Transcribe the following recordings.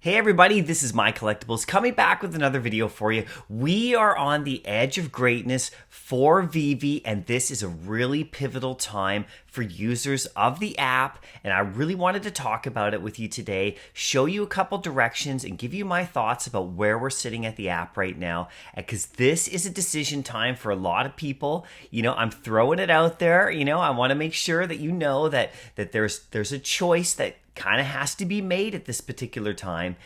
Hey everybody, this is MyCollectables coming back with another video for you. We are on the edge of greatness for Veve, and this is a really pivotal time for users of the app, and I really wanted to talk about it with you today, show you a couple directions, and give you my thoughts about where we're sitting at the app right now, because this is a decision time for a lot of people. I'm throwing it out there. I want to make sure that you know that there's a choice that kind of has to be made at this particular time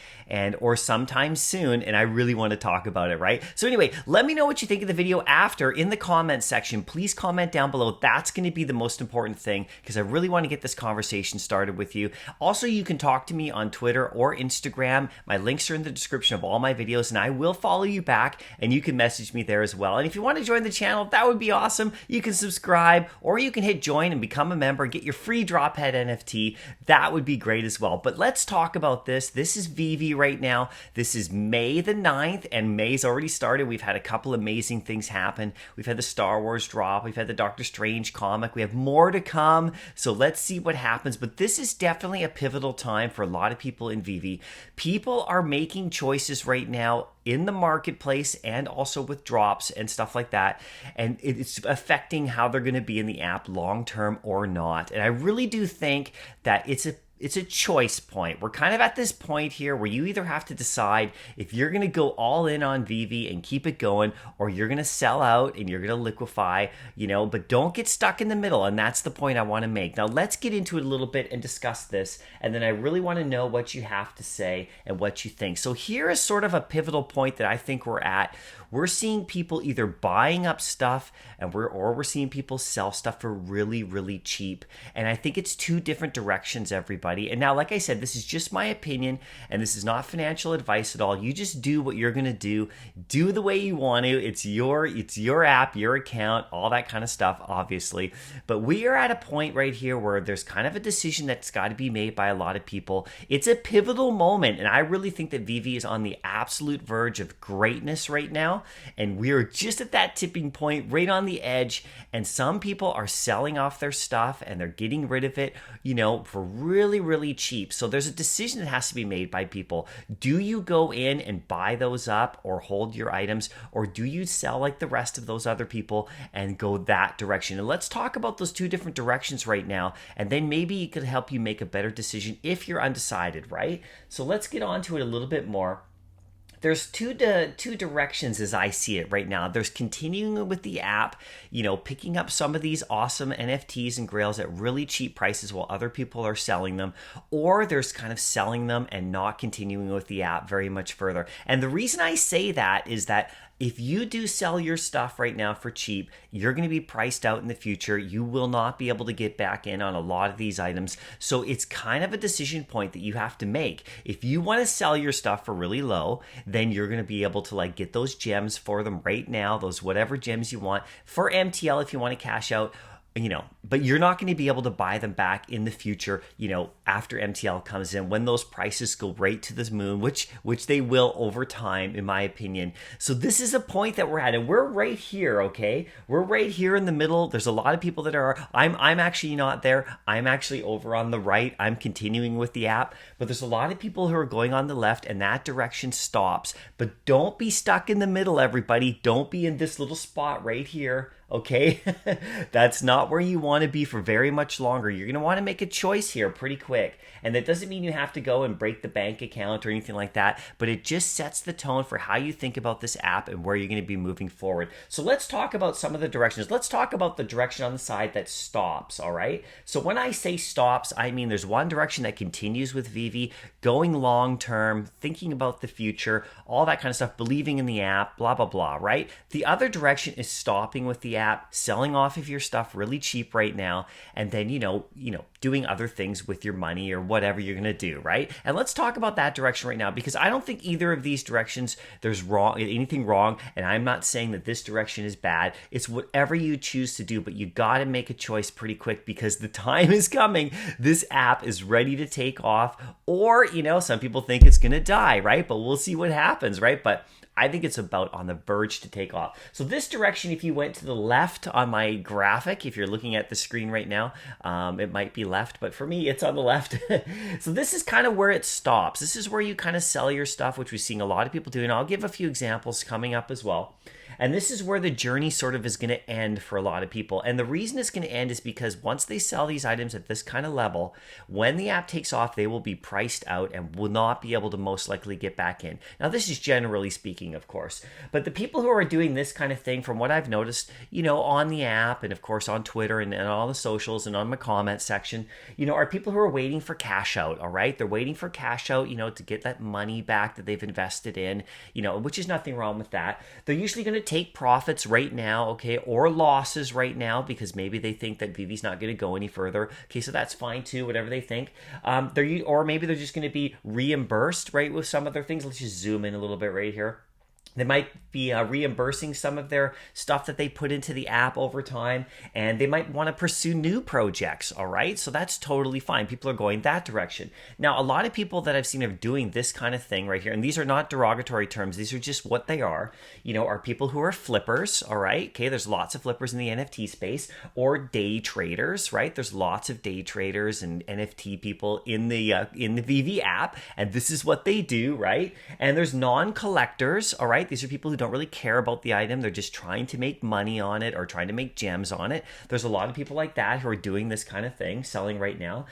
or sometime soon, and I really want to talk about it, right? So anyway, let me know what you think of the video after in the comment section. Please comment down below. That's going to be the most important thing because I really want to get this conversation started with you. Also, you can talk to me on Twitter or Instagram. My links are in the description of all my videos, and I will follow you back, and you can message me there as well. And if you want to join the channel, that would be awesome. You can subscribe, or you can hit join and become a member, get your free Drophead NFT. That would be great as well. But let's talk about this. This is Veve right now. This is May the 9th, and May's already started. We've had a couple amazing things happen. We've had the Star Wars drop. We've had the Doctor Strange comic. We have more to come. So let's see what happens. But this is definitely a pivotal time for a lot of people in Veve. People are making choices right now in the marketplace and also with drops and stuff like that, and it's affecting how they're going to be in the app long term or not. And I really do think that it's a choice point. We're kind of at this point here where you either have to decide if you're going to go all in on Veve and keep it going, or you're going to sell out and you're going to liquefy, but don't get stuck in the middle. And that's the point I want to make. Now let's get into it a little bit and discuss this. And then I really want to know what you have to say and what you think. So here is sort of a pivotal point that I think we're at. We're seeing people either buying up stuff or we're seeing people sell stuff for really, really cheap. And I think it's two different directions, everybody. And now, like I said, this is just my opinion, and this is not financial advice at all. You just do what you're gonna do. Do the way you want to. It's your app, your account, all that kind of stuff, obviously. But we are at a point right here where there's kind of a decision that's got to be made by a lot of people. It's a pivotal moment, and I really think that Veve is on the absolute verge of greatness right now. And we are just at that tipping point, right on the edge. And some people are selling off their stuff and they're getting rid of it, for really, really cheap. So there's a decision that has to be made by people. Do you go in and buy those up or hold your items, or do you sell like the rest of those other people and go that direction? And let's talk about those two different directions right now, and then maybe it could help you make a better decision if you're undecided, right? So let's get on to it a little bit more. There's two directions as I see it right now. There's continuing with the app, picking up some of these awesome NFTs and grails at really cheap prices while other people are selling them, or there's kind of selling them and not continuing with the app very much further. And the reason I say that is that if you do sell your stuff right now for cheap, you're going to be priced out in the future. You will not be able to get back in on a lot of these items. So it's kind of a decision point that you have to make. If you want to sell your stuff for really low, then you're going to be able to get those gems for them right now, those whatever gems you want for MTL if you want to cash out. But you're not going to be able to buy them back in the future, after MTL comes in, when those prices go right to the moon, which they will over time, in my opinion. So this is a point that we're at, and we're right here, okay? We're right here in the middle. There's a lot of people that are, I'm actually not there. I'm actually over on the right. I'm continuing with the app, but there's a lot of people who are going on the left, and that direction stops. But don't be stuck in the middle, everybody. Don't be in this little spot right here. Okay, that's not where you want to be for very much longer. You're going to want to make a choice here pretty quick. And that doesn't mean you have to go and break the bank account or anything like that, but it just sets the tone for how you think about this app and where you're going to be moving forward. So let's talk about some of the directions. Let's talk about the direction on the side that stops, all right? So when I say stops, I mean there's one direction that continues with Veve, going long term, thinking about the future, all that kind of stuff, believing in the app, blah, blah, blah, right? The other direction is stopping with the app, selling off of your stuff really cheap right now, and then, doing other things with your money or whatever you're going to do, right? And let's talk about that direction right now, because I don't think either of these directions there's anything wrong, and I'm not saying that this direction is bad. It's whatever you choose to do, but you got to make a choice pretty quick because the time is coming. This app is ready to take off, or, some people think it's going to die, right? But we'll see what happens, right? But I think it's about on the verge to take off. So this direction, if you went to the left on my graphic, if you're looking at the screen right now, it might be left, but for me, it's on the left. So this is kind of where it stops. This is where you kind of sell your stuff, which we're seeing a lot of people do. And I'll give a few examples coming up as well. And this is where the journey sort of is going to end for a lot of people. And the reason it's going to end is because once they sell these items at this kind of level, when the app takes off, they will be priced out and will not be able to most likely get back in. Now, this is generally speaking, of course. But the people who are doing this kind of thing, from what I've noticed, on the app and, of course, on Twitter and all the socials and on my comment section, are people who are waiting for cash out, all right? They're waiting for cash out, to get that money back that they've invested in, which is nothing wrong with that. They're usually going to take profits right now, okay, or losses right now because maybe they think that Veve's not going to go any further. Okay, so that's fine too, whatever they think. Or maybe they're just going to be reimbursed, right, with some of their things. Let's just zoom in a little bit right here. They might be reimbursing some of their stuff that they put into the app over time, and they might want to pursue new projects, all right? So that's totally fine. People are going that direction. Now, a lot of people that I've seen are doing this kind of thing right here, and these are not derogatory terms. These are just what they are people who are flippers, all right? Okay, there's lots of flippers in the NFT space, or day traders, right? There's lots of day traders and NFT people in the Veve app, and this is what they do, right? And there's non-collectors, all right? These are people who don't really care about the item. They're just trying to make money on it or trying to make gems on it. There's a lot of people like that who are doing this kind of thing, selling right now.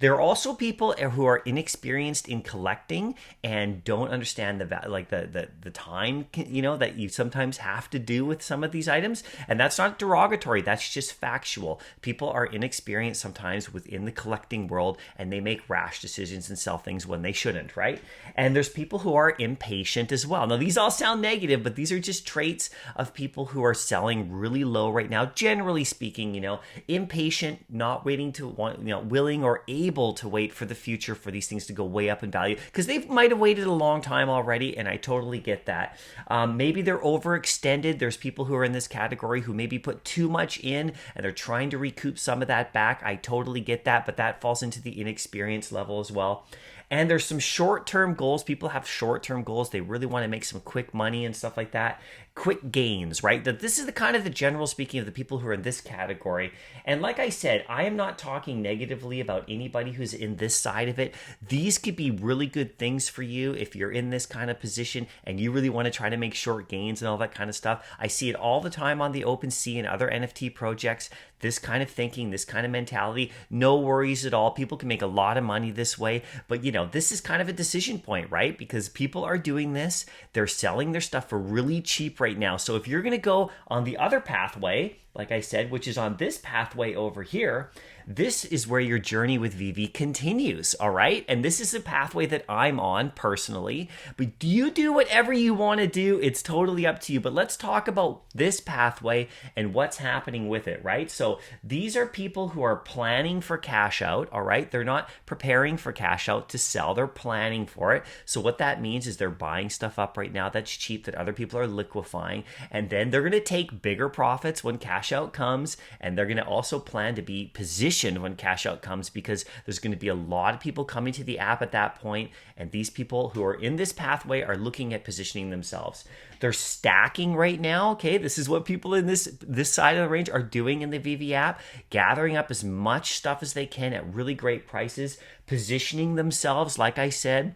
There are also people who are inexperienced in collecting and don't understand the time that you sometimes have to do with some of these items. And that's not derogatory. That's just factual. People are inexperienced sometimes within the collecting world, and they make rash decisions and sell things when they shouldn't, right? And there's people who are impatient as well. Now, these all sound negative, but these are just traits of people who are selling really low right now. Generally speaking, impatient, not waiting to want, willing or able to wait for the future for these things to go way up in value, because they might have waited a long time already, and I totally get that. Maybe they're overextended. There's people who are in this category who maybe put too much in and they're trying to recoup some of that back. I totally get that, but that falls into the inexperience level as well. And there's some short-term goals. People have short-term goals. They really want to make some quick money and stuff like that. Quick gains, right? That this is the kind of the general speaking of the people who are in this category. And like I said, I am not talking negatively about anybody who's in this side of it. These could be really good things for you if you're in this kind of position and you really want to try to make short gains and all that kind of stuff. I see it all the time on the OpenSea and other NFT projects. This kind of thinking, this kind of mentality, no worries at all. People can make a lot of money this way. But, this is kind of a decision point, right? Because people are doing this. They're selling their stuff for really cheap right now. So if you're going to go on the other pathway, like I said, which is on this pathway over here, this is where your journey with Veve continues, all right? And this is the pathway that I'm on personally. But do you do whatever you want to do? It's totally up to you. But let's talk about this pathway and what's happening with it, right? So these are people who are planning for cash out, all right? They're not preparing for cash out to sell. They're planning for it. So what that means is they're buying stuff up right now that's cheap that other people are liquefying. And then they're going to take bigger profits when cash out comes. And they're going to also plan to be positioned when cash out comes, because there's going to be a lot of people coming to the app at that point, and these people who are in this pathway are looking at positioning themselves. They're stacking right now, okay? This is what people in this side of the range are doing in the Veve app, gathering up as much stuff as they can at really great prices, positioning themselves, like I said,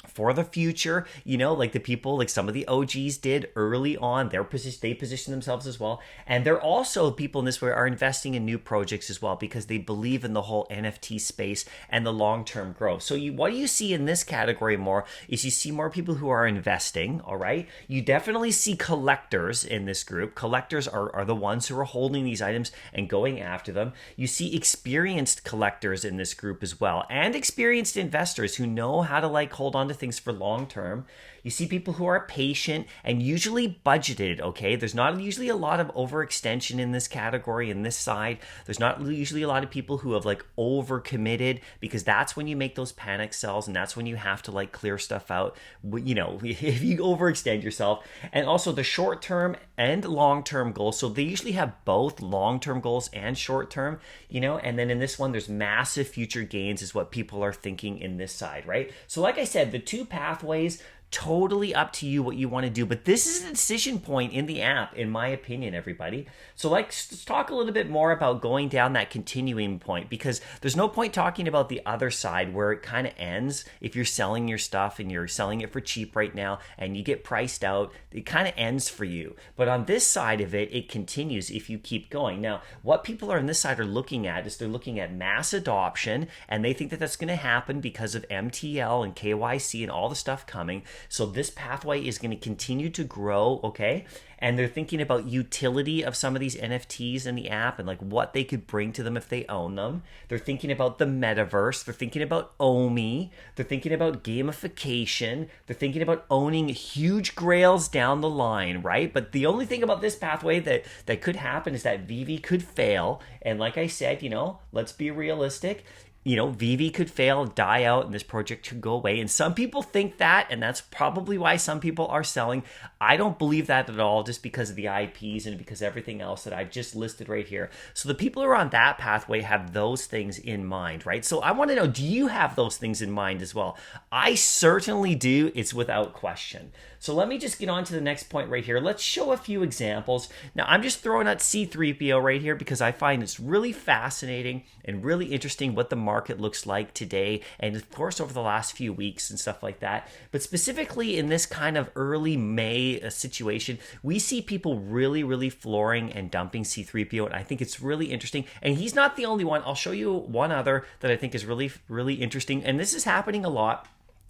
for the future, like the people, like some of the OGs did early on, they position themselves as well. And they're also, people in this way are investing in new projects as well, because they believe in the whole NFT space and the long-term growth. So what you see in this category more is you see more people who are investing, all right? You definitely see collectors in this group. Collectors are the ones who are holding these items and going after them. You see experienced collectors in this group as well, and experienced investors who know how to hold on to things for long term. You see people who are patient and usually budgeted, okay? There's not usually a lot of overextension in this category, in this side. There's not usually a lot of people who have overcommitted, because that's when you make those panic sells, and that's when you have to clear stuff out, if you overextend yourself. And also the short-term and long-term goals. So they usually have both long-term goals and short-term, and then in this one, there's massive future gains is what people are thinking in this side, right? So like I said, the two pathways Totally up to you what you want to do. But this is a decision point in the app, in my opinion, everybody. So let's talk a little bit more about going down that continuing point, because there's no point talking about the other side where it kind of ends. If you're selling your stuff and you're selling it for cheap right now and you get priced out, it kind of ends for you. But on this side of it, it continues if you keep going. Now, what people are on this side are looking at is they're looking at mass adoption, and they think that that's going to happen because of MTL and KYC and all the stuff coming. So this pathway is going to continue to grow, okay? And they're thinking about utility of some of these NFTs in the app and like what they could bring to them if they own them. They're thinking about the metaverse. They're thinking about OMI. They're thinking about gamification. They're thinking about owning huge grails down the line, right? But the only thing about this pathway that could happen is that Veve could fail. And like I said, let's be realistic. Veve could fail, die out, and this project could go away. And some people think that, and that's probably why some people are selling. I don't believe that at all, just because of the IPs and because everything else that I've just listed right here. So the people who are on that pathway have those things in mind, right? So I want to know, do you have those things in mind as well? I certainly do. It's without question. So let me just get on to the next point right here. Let's show a few examples. Now, I'm just throwing out C3PO right here because I find it's really fascinating and really interesting what the market looks like today, and of course over the last few weeks and stuff like that. But specifically in this kind of early May situation, we see people really flooring and dumping C3PO, and I think it's really interesting. And he's not the only one. I'll show you one other that I think is really interesting, and this is happening a lot.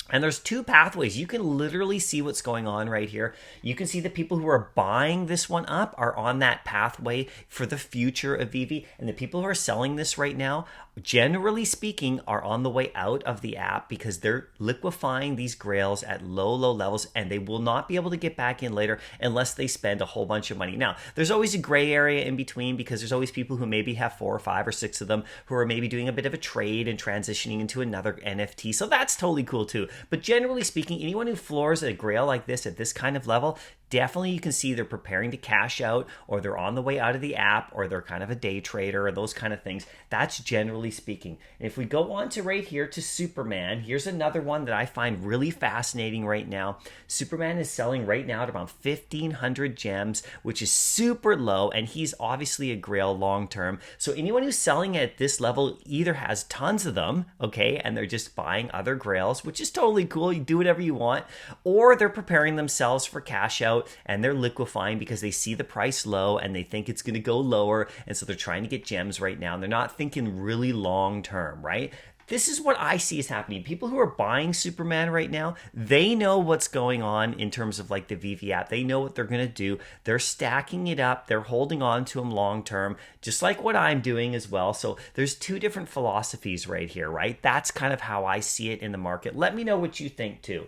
And there's two pathways. You can literally see what's going on right here. You can see the people who are buying this one up are on that pathway for the future of Veve. And the people who are selling this right now, generally speaking, are on the way out of the app because they're liquefying these grails at low levels, and they will not be able to get back in later unless they spend a whole bunch of money. Now, there's always a gray area in between because there's always people who maybe have 4 or 5 or 6 of them who are maybe doing a bit of a trade and transitioning into another NFT. So that's totally cool too. But generally speaking, anyone who floors a grail like this at this kind of level, definitely you can see they're preparing to cash out, or they're on the way out of the app, or they're kind of a day trader, or those kind of things. That's generally speaking. And if we go on to right here to Superman, here's another one that I find really fascinating right now. Superman is selling right now at around 1,500 gems, which is super low, and he's obviously a grail long term. So anyone who's selling at this level either has tons of them, okay, and they're just buying other grails, which is totally cool. You do whatever you want, or they're preparing themselves for cash out, and they're liquefying because they see the price low and they think it's going to go lower, and so they're trying to get gems right now, and they're not thinking really long term, right? This is what I see is happening. People who are buying Superman right now, they know what's going on in terms of like the Veve app. They know what they're going to do. They're stacking it up. They're holding on to them long term, just like what I'm doing as well. So there's two different philosophies right here, right? That's kind of how I see it in the market. Let me know what you think too.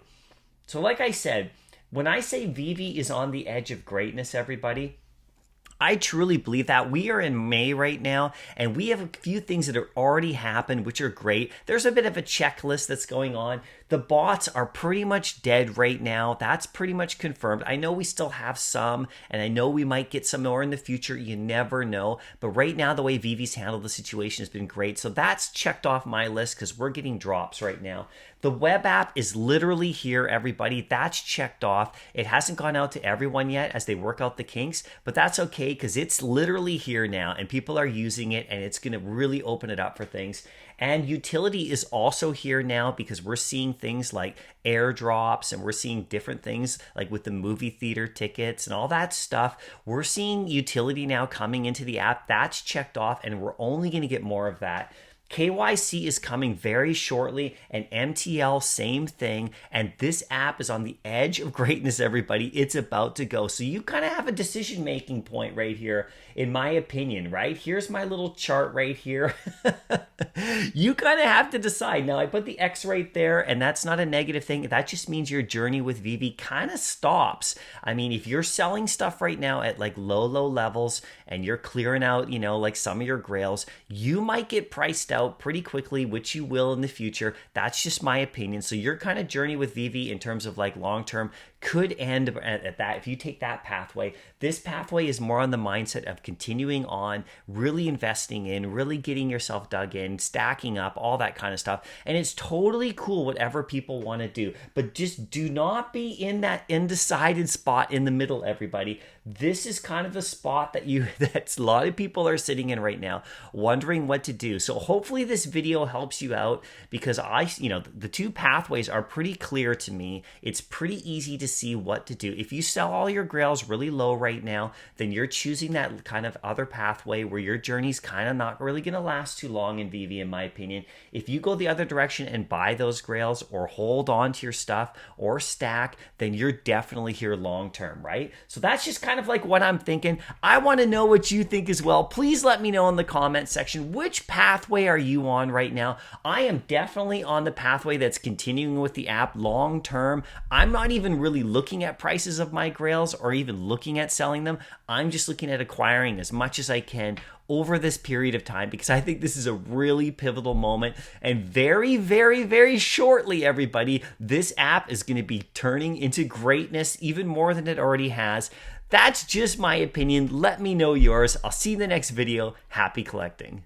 So like I said, when I say Veve is on the edge of greatness, everybody, I truly believe that. We are in May right now, and we have a few things that have already happened, which are great. There's a bit of a checklist that's going on. The bots are pretty much dead right now. That's pretty much confirmed. I know we still have some, and I know we might get some more in the future. You never know. But right now, the way Veve's handled the situation has been great. So that's checked off my list because we're getting drops right now. The web app is literally here, everybody. That's checked off. It hasn't gone out to everyone yet as they work out the kinks, but that's okay because it's literally here now and people are using it, and it's going to really open it up for things. And utility is also here now because we're seeing things like airdrops, and we're seeing different things like with the movie theater tickets and all that stuff. We're seeing utility now coming into the app. That's checked off, and we're only going to get more of that. KYC is coming very shortly, and MTL, same thing. And this app is on the edge of greatness, everybody. It's about to go. So you kind of have a decision-making point right here, in my opinion, right? Here's my little chart right here. You kind of have to decide. Now, I put the X right there, and that's not a negative thing. That just means your journey with Veve kind of stops. I mean, if you're selling stuff right now at like low levels, and you're clearing out, like some of your grails, you might get priced out pretty quickly, which you will in the future. That's just my opinion. So your kind of journey with Veve in terms of like long term could end at that if you take that pathway. This pathway is more on the mindset of continuing on, really investing in, really getting yourself dug in, stacking up, all that kind of stuff. And it's totally cool, whatever people want to do. But just do not be in that undecided spot in the middle, everybody. This is kind of a spot that a lot of people are sitting in right now, wondering what to do. So hopefully this video helps you out, because the two pathways are pretty clear to me. It's pretty easy to see what to do. If you sell all your grails really low right now, then you're choosing that kind of other pathway where your journey's kind of not really going to last too long in Veve, in my opinion. If you go the other direction and buy those grails or hold on to your stuff or stack, then you're definitely here long term, right? So that's just kind of like what I'm thinking. I want to know what you think as well. Please let me know in the comment section, which pathway are you on right now? I am definitely on the pathway that's continuing with the app long term. I'm not even really looking at prices of my grails or even looking at selling them. I'm just looking at acquiring as much as I can over this period of time, because I think this is a really pivotal moment. And very, very, very shortly, everybody, this app is going to be turning into greatness even more than it already has. That's just my opinion. Let me know yours. I'll see you in the next video. Happy collecting.